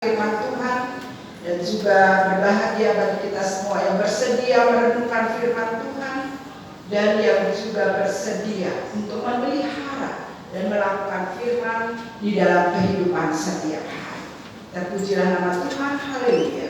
firman Tuhan, dan juga berbahagia bagi kita semua yang bersedia merenungkan firman Tuhan dan yang juga bersedia untuk memelihara dan melakukan firman di dalam kehidupan setiap hari. Terpujilah nama Tuhan, haleluya.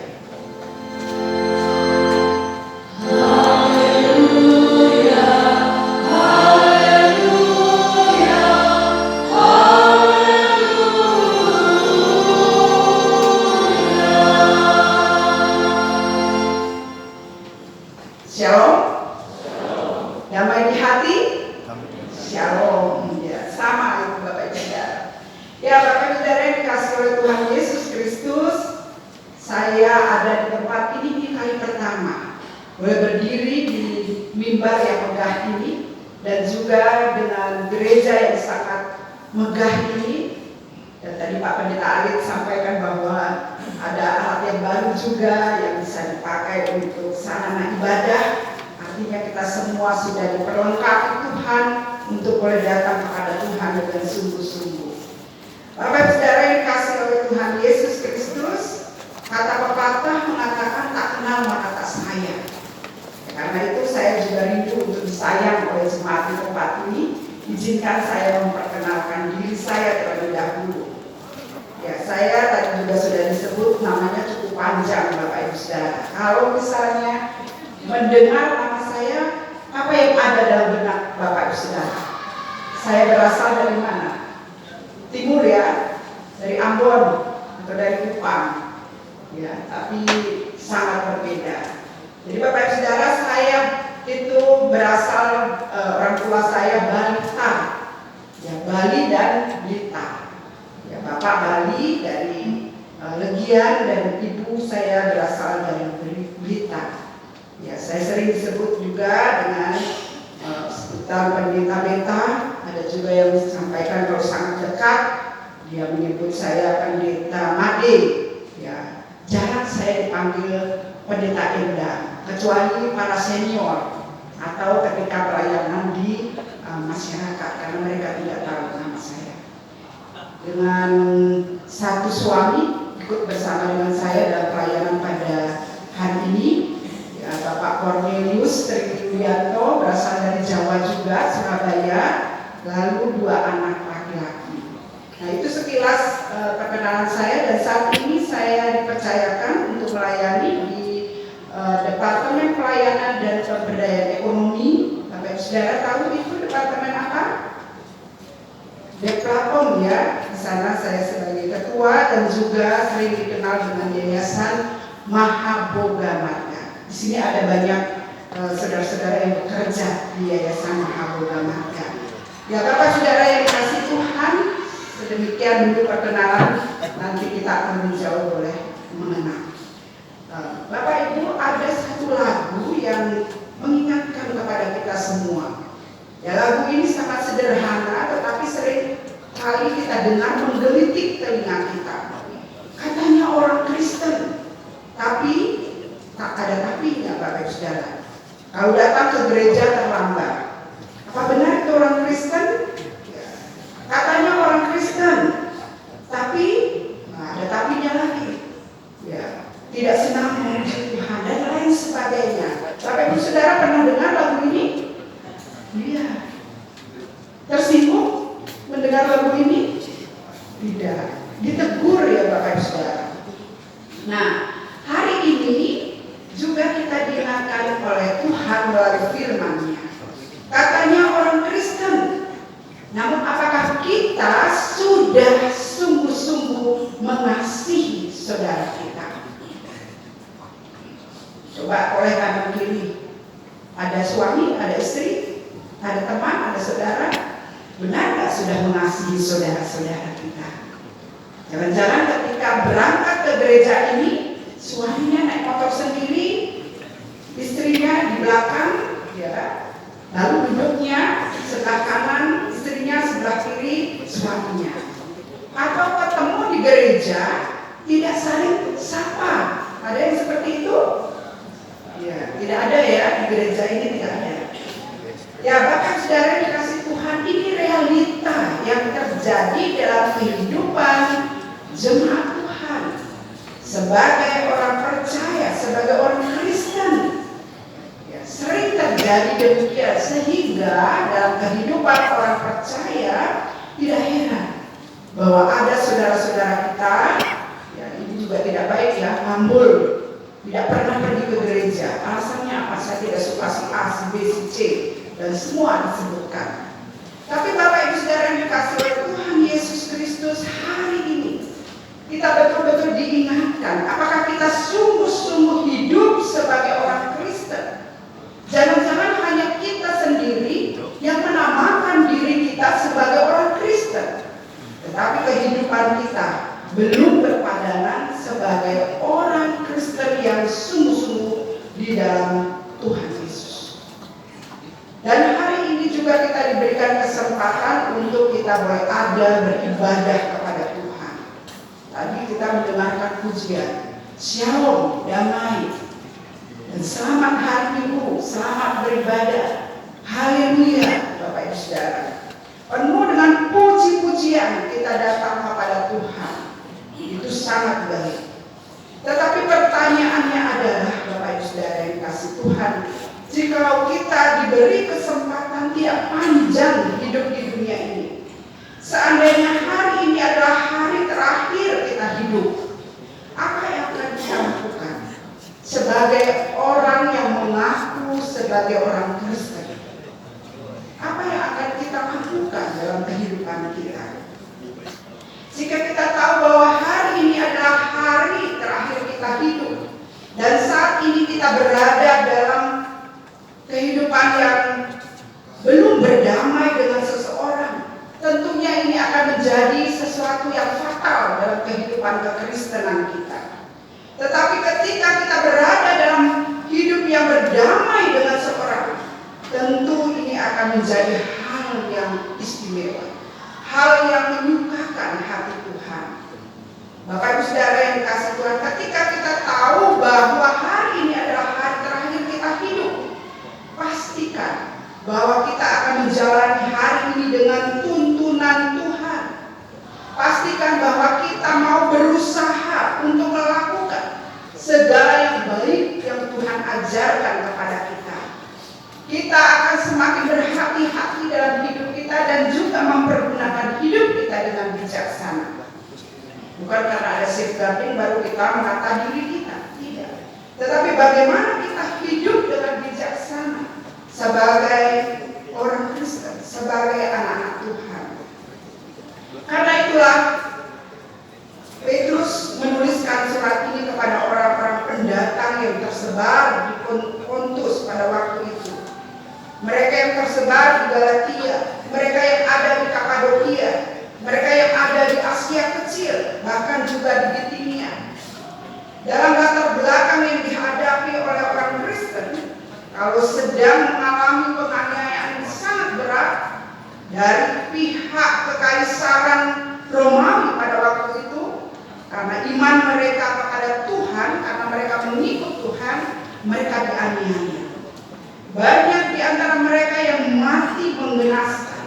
Izinkan saya memperkenalkan diri saya terlebih dahulu. Ya, saya tadi juga sudah disebut namanya cukup panjang, Bapak Ibu Saudara. Kalau misalnya mendengar nama saya, apa yang ada dalam benak Bapak Ibu Saudara? Saya berasal dari mana? Timur ya, dari Ambon atau dari Kupang. Ya, tapi sangat berbeda. Jadi Bapak Ibu Saudara, saya itu berasal orang tua saya Balita, ya Bali dan Blitar. Ya Bapak Bali dari Legian dan ibu saya berasal dari Blitar. Ya saya sering disebut juga dengan sebutan pendeta Beta. Ada juga yang disampaikan kalau sangat dekat dia menyebut saya pendeta Made. Ya jarang saya dipanggil pendeta Enda, kecuali para senior atau ketika pelayanan di masyarakat, karena mereka tidak tahu nama saya. Dengan satu suami ikut bersama dengan saya dalam pelayanan pada hari ini, ya, Bapak Cornelius Triwiyanto berasal dari Jawa juga, Surabaya, lalu 2 anak laki-laki. Nah itu sekilas perkenalan saya, dan saat ini saya dipercayakan untuk melayani di Departemen Pelayanan dan Pemberdayaan Ekonomi. Bapak Saudara tahu itu departemen apa? Deplakom ya. Di sana saya sebagai ketua dan juga sering dikenal dengan Yayasan Mahaboga Marga. Di sini ada banyak saudara-saudara yang bekerja di Yayasan Mahaboga Marga. Ya Bapak Saudara yang dikasih Tuhan, sedemikian dulu perkenalan. Nanti kita akan menjauh boleh mengenal. Bapak Ibu, ada satu lagu yang mengingatkan kepada kita semua. Ya lagu ini sangat sederhana, tetapi sering kali kita dengar menggelitik telinga kita. Katanya orang Kristen, tapi tak ada tapinya Bapak Ibu Saudara. Kalau datang ke gereja terlambat. Apa benar itu orang Kristen? Ya. Katanya orang Kristen, tapi ada tapinya lagi. Ya. Tidak senang memuji Tuhan dan lain sebagainya. Bapak Ibu Saudara pernah dengar lagu ini? Iya. Tersinggung mendengar lagu ini? Tidak. Ditegur ya Bapak Ibu Saudara. Nah, hari ini juga kita diingatkan oleh Tuhan melalui firman-Nya. Katanya orang Kristen. Namun apakah kita sudah sungguh-sungguh mengasihi saudara kita? Coba oleh kanan kiri. Ada suami, ada istri, ada teman, ada saudara. Benar gak sudah mengasihi saudara-saudara kita? Jangan-jangan ketika berangkat ke gereja ini, suaminya naik motor sendiri, istrinya di belakang, ya. Lalu duduknya sebelah kanan, istrinya sebelah kiri, suaminya. Atau ketemu di gereja, tidak saling sapa. Ada yang seperti itu? Ya, tidak ada ya, di gereja ini tidak ada. Ya bahkan saudara yang dikasih Tuhan, ini realita yang terjadi dalam kehidupan jemaat Tuhan. sebagai orang percaya, sebagai orang Kristen, ya, sering terjadi demikian, sehingga dalam kehidupan orang percaya tidak heran bahwa ada saudara-saudara kita, ya, ini juga tidak baik ya, ngambul, tidak pernah pergi ke gereja. Alasannya apa? Saya tidak suka si A, si B, si C, dan semua disebutkan. Tapi Bapak Ibu Saudara yang dikasih oleh Tuhan Yesus Kristus, hari ini kita betul-betul diingatkan, apakah kita sungguh-sungguh hidup sebagai orang Kristen? Jangan-jangan hanya kita sendiri yang menamakan diri kita sebagai orang Kristen, tetapi kehidupan kita belum berpadanan sebagai orang Kristen yang sungguh-sungguh di dalam Tuhan Yesus. Dan hari ini juga kita diberikan kesempatan untuk kita boleh ada beribadah kepada Tuhan. Tadi kita mendengarkan pujian, Shalom, damai, dan selamat hari Minggu, selamat beribadah, haleluya. Bapak Ibu Saudara, penuh dengan puji-pujian kita datang kepada Tuhan. Itu sangat baik. Tetapi pertanyaannya adalah, Bapak Ibu Saudara yang kasih Tuhan, jikalau kita diberi kesempatan tidak panjang hidup di dunia ini, seandainya hari ini adalah hari terakhir kita hidup, apa yang akan kita lakukan sebagai orang yang mengaku sebagai orang Kristen? Apa yang akan kita lakukan dalam kehidupan kita? Jika kita tahu bahwa hari ini adalah hari terakhir kita hidup, dan saat ini kita berada dalam kehidupan yang belum berdamai dengan seseorang, tentunya ini akan menjadi sesuatu yang fatal dalam kehidupan kekristenan kita. Tetapi ketika kita berada dalam hidup yang berdamai dengan seorang, tentu ini akan menjadi hal yang istimewa, hal yang menyukakan hati Tuhan. Bapak Ibu Saudara yang dikasih Tuhan, ketika kita tahu bahwa hari ini adalah hari terakhir kita hidup, pastikan bahwa kita akan menjalani hari ini dengan tuntunan Tuhan. Pastikan bahwa kita mau berusaha untuk melakukan segala yang baik yang Tuhan ajarkan kepada kita. Kita akan semakin berhati-hati dalam hidup kita dan juga mempergunakan hidup kita dengan bijaksana. Bukan karena ada safeguarding baru kita menata diri kita, tidak. Tetapi bagaimana kita hidup dengan bijaksana sebagai orang Kristen, sebagai anak-anak Tuhan. Karena itulah Petrus menuliskan surat ini kepada orang-orang pendatang yang tersebar di Pontus pada waktu itu. Mereka yang tersebar di Galatia, mereka yang ada di Kapadokia, mereka yang ada di Asia Kecil, bahkan juga di Bitinia. Dalam latar belakang yang dihadapi oleh orang Kristen, kalau sedang mengalami penganiayaan yang sangat berat dari pihak kekaisaran Romawi pada waktu itu, karena iman mereka kepada Tuhan, karena mereka mengikut Tuhan, mereka dianiaya. Banyak di antara mereka yang mati menggenaskan.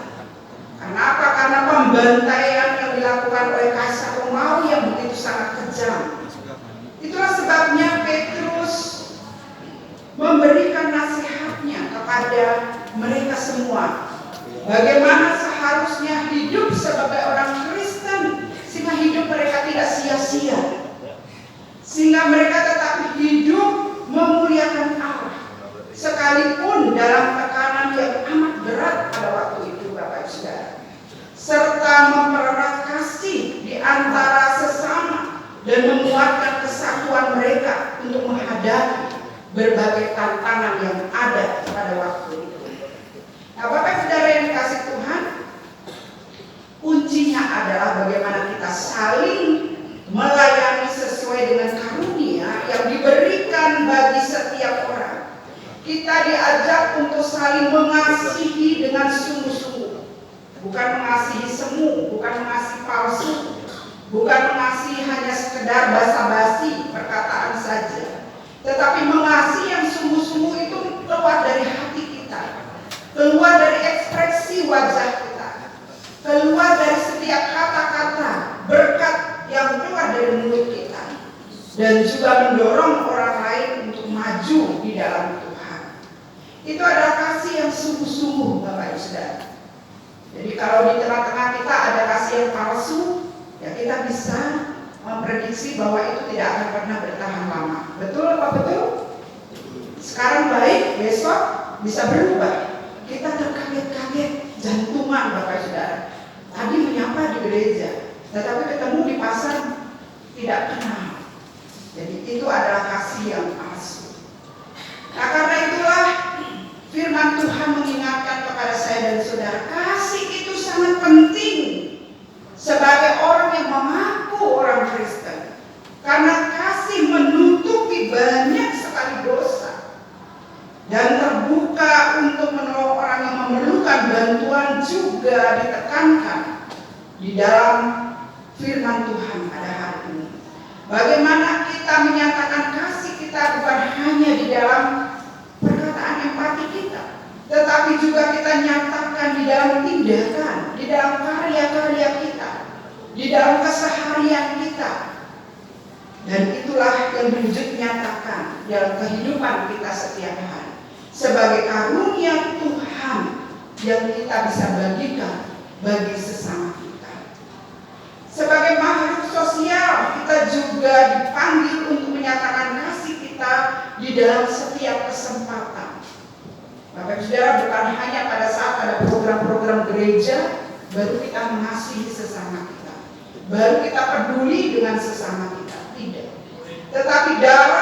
Kenapa? Karena pembantaian yang dilakukan oleh Kaisar Romawi yang begitu sangat kejam. Itulah sebabnya Petrus memberikan nasihatnya kepada mereka semua. Bagaimana seharusnya hidup sebagai orang Kristen, sehingga hidup mereka tidak sia-sia, sehingga mereka tetap hidup memuliakan Allah, sekalipun dalam tekanan yang amat berat pada waktu itu, Bapak Ibu Saudara, serta mempererat kasih di antara sesama dan menguatkan kesatuan mereka untuk menghadapi berbagai tantangan yang ada pada waktu itu. Nah, Bapak Ibu Saudara yang dikasih Tuhan, kuncinya adalah bagaimana kita saling melayani sesuai dengan karunia yang diberikan bagi setiap orang. Kita diajak untuk saling mengasihi dengan sungguh-sungguh, bukan mengasihi semu, bukan mengasihi palsu, bukan mengasihi hanya sekedar basa-basi perkataan saja, tetapi mengasihi yang sungguh-sungguh itu keluar dari hati kita, keluar dari ekspresi wajah kita, keluar dari setiap kata-kata berkat yang keluar dari mulut kita. dan juga mendorong orang lain untuk maju di dalam Tuhan. Itu adalah kasih yang sungguh-sungguh, Bapak Ibu Saudara. Jadi kalau di tengah-tengah kita ada kasih yang palsu, ya kita bisa memprediksi bahwa itu tidak akan pernah bertahan lama. Betul apa betul? Sekarang baik, besok bisa berubah. Kita terkaget-kaget, jantungan Bapak Ibu Saudara. Tadi menyapa di gereja, tetapi ketemu di pasar tidak kenal. Jadi itu adalah kasih yang palsu. Nah, karena itulah firman Tuhan mengingatkan kepada saya dan saudara, kasih itu sangat penting sebagai orang yang mengaku orang Kristen. Karena kasih menutupi banyak sekali dosa dan terbuka untuk menolong orang yang memerlukan bantuan juga ditekankan di dalam firman Tuhan pada hari ini. Bagaimana kita menyatakan kasih kita bukan hanya di dalam perkataan empati kita, tetapi juga kita nyatakan di dalam tindakan, di dalam karya-karya kita, di dalam keseharian kita. Dan itulah yang wujud nyatakan dalam kehidupan kita setiap hari sebagai karunia Tuhan yang kita bisa bagikan bagi sesama kita. Sebagai makhluk sosial, kita juga dipanggil untuk menyatakan kasih kita di dalam setiap kesempatan. Bapak Ibu Saudara, bukan hanya pada saat ada program-program gereja baru kita mengasihi sesama kita, baru kita peduli dengan sesama kita, tidak. Tetapi dalam